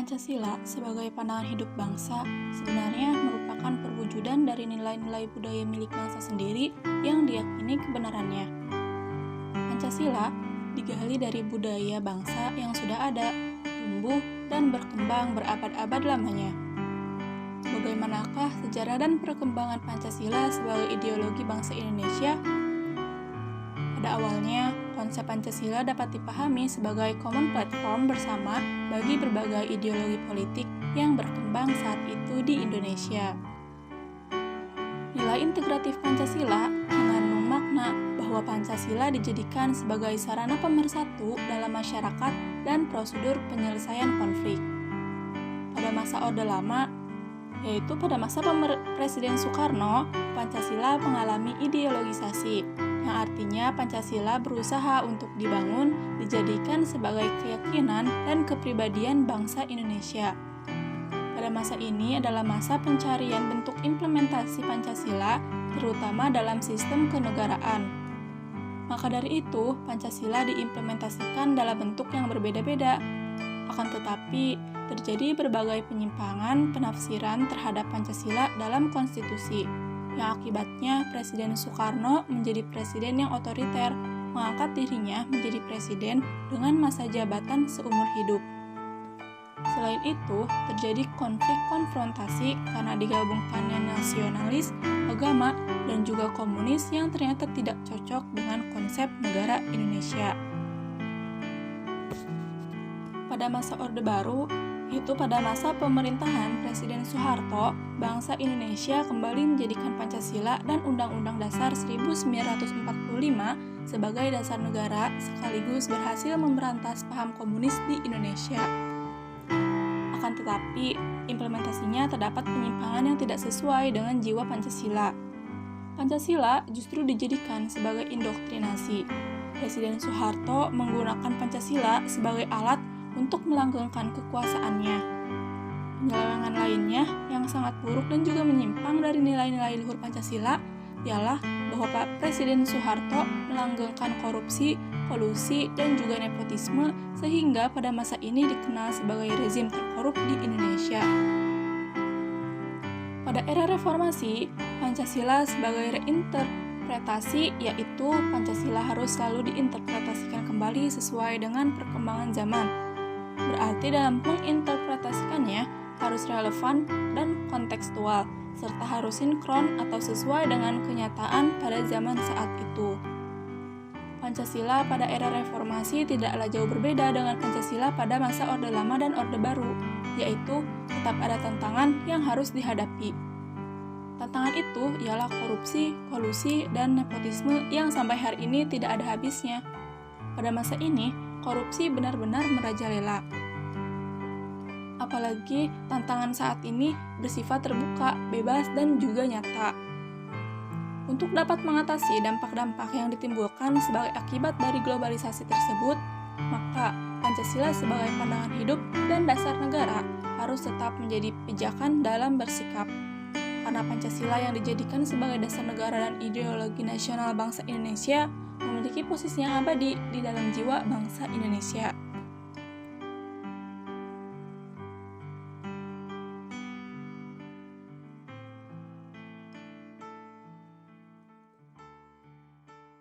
Pancasila sebagai pandangan hidup bangsa sebenarnya merupakan perwujudan dari nilai-nilai budaya milik bangsa sendiri yang diyakini kebenarannya. Pancasila digali dari budaya bangsa yang sudah ada, tumbuh, dan berkembang berabad-abad lamanya. Bagaimanakah sejarah dan perkembangan Pancasila sebagai ideologi bangsa Indonesia? Pada awalnya, konsep Pancasila dapat dipahami sebagai common platform bersama bagi berbagai ideologi politik yang berkembang saat itu di Indonesia. Nilai integratif Pancasila mengandung makna bahwa Pancasila dijadikan sebagai sarana pemersatu dalam masyarakat dan prosedur penyelesaian konflik. Pada masa Orde Lama, yaitu pada masa Presiden Soekarno, Pancasila mengalami ideologisasi, yang artinya Pancasila berusaha untuk dibangun, dijadikan sebagai keyakinan dan kepribadian bangsa Indonesia. Pada masa ini adalah masa pencarian bentuk implementasi Pancasila, terutama dalam sistem kenegaraan. Maka dari itu, Pancasila diimplementasikan dalam bentuk yang berbeda-beda. Akan tetapi, terjadi berbagai penyimpangan penafsiran terhadap Pancasila dalam konstitusi, yang akibatnya Presiden Soekarno menjadi presiden yang otoriter, mengangkat dirinya menjadi presiden dengan masa jabatan seumur hidup. Selain itu, terjadi konflik konfrontasi karena digabungkannya nasionalis, agama, dan juga komunis yang ternyata tidak cocok dengan konsep negara Indonesia. Pada masa Orde Baru, yaitu pada masa pemerintahan Presiden Soeharto, bangsa Indonesia kembali menjadikan Pancasila dan Undang-Undang Dasar 1945 sebagai dasar negara sekaligus berhasil memberantas paham komunis di Indonesia. Akan tetapi, implementasinya terdapat penyimpangan yang tidak sesuai dengan jiwa Pancasila. Pancasila justru dijadikan sebagai indoktrinasi. Presiden Soeharto menggunakan Pancasila sebagai alat untuk melanggengkan kekuasaannya. Penyelewengan lainnya yang sangat buruk dan juga menyimpang dari nilai-nilai luhur Pancasila ialah bahwa Pak Presiden Soeharto melanggengkan korupsi, kolusi, dan juga nepotisme sehingga pada masa ini dikenal sebagai rezim terkorup di Indonesia. Pada era reformasi, Pancasila sebagai reinterpretasi, yaitu Pancasila harus selalu diinterpretasikan kembali sesuai dengan perkembangan zaman. Berarti dalam menginterpretasikannya harus relevan dan kontekstual, serta harus sinkron atau sesuai dengan kenyataan pada zaman saat itu. Pancasila pada era reformasi tidaklah jauh berbeda dengan Pancasila pada masa Orde Lama dan Orde Baru, yaitu tetap ada tantangan yang harus dihadapi. Tantangan itu ialah korupsi, kolusi, dan nepotisme yang sampai hari ini tidak ada habisnya. Pada masa ini, korupsi benar-benar merajalela. Apalagi tantangan saat ini bersifat terbuka, bebas, dan juga nyata. Untuk dapat mengatasi dampak-dampak yang ditimbulkan sebagai akibat dari globalisasi tersebut, maka Pancasila sebagai pandangan hidup dan dasar negara harus tetap menjadi pijakan dalam bersikap. Karena Pancasila yang dijadikan sebagai dasar negara dan ideologi nasional bangsa Indonesia memiliki posisi yang abadi di dalam jiwa bangsa Indonesia.